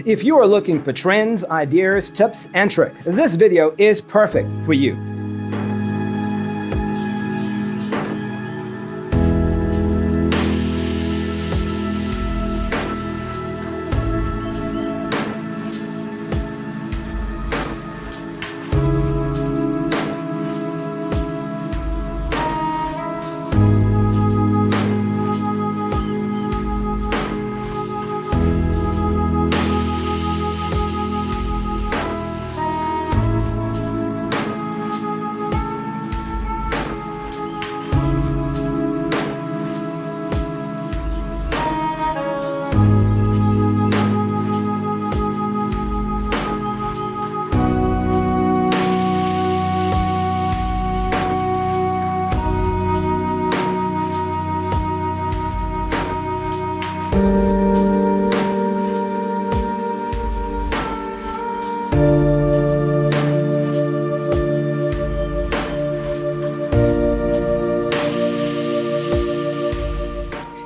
If you are looking for trends, ideas, tips, and tricks, this video is perfect for you.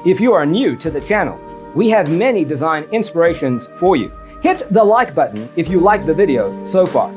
If you are new to the channel, we have many design inspirations for you. Hit the like button if you like the video so far.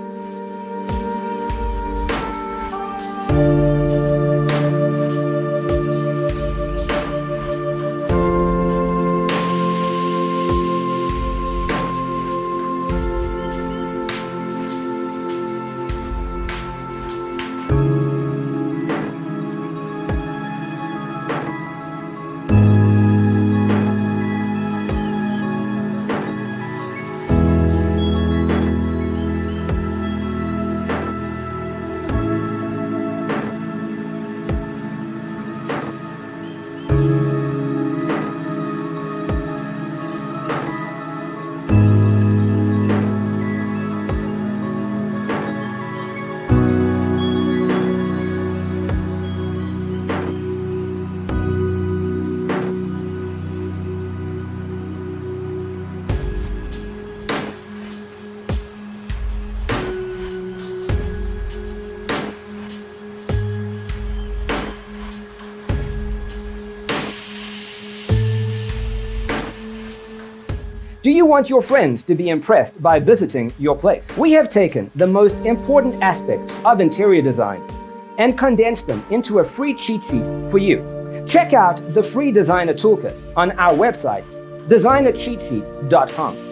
Do you want your friends to be impressed by visiting your place? We have taken the most important aspects of interior design and condensed them into a free cheat sheet for you. Check out the free designer toolkit on our website, designercheatsheet.com.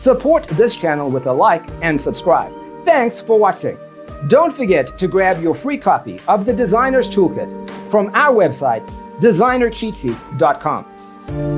Support this channel with a like and subscribe. Thanks for watching. Don't forget to grab your free copy of the Designer's Toolkit from our website, designercheatsheet.com.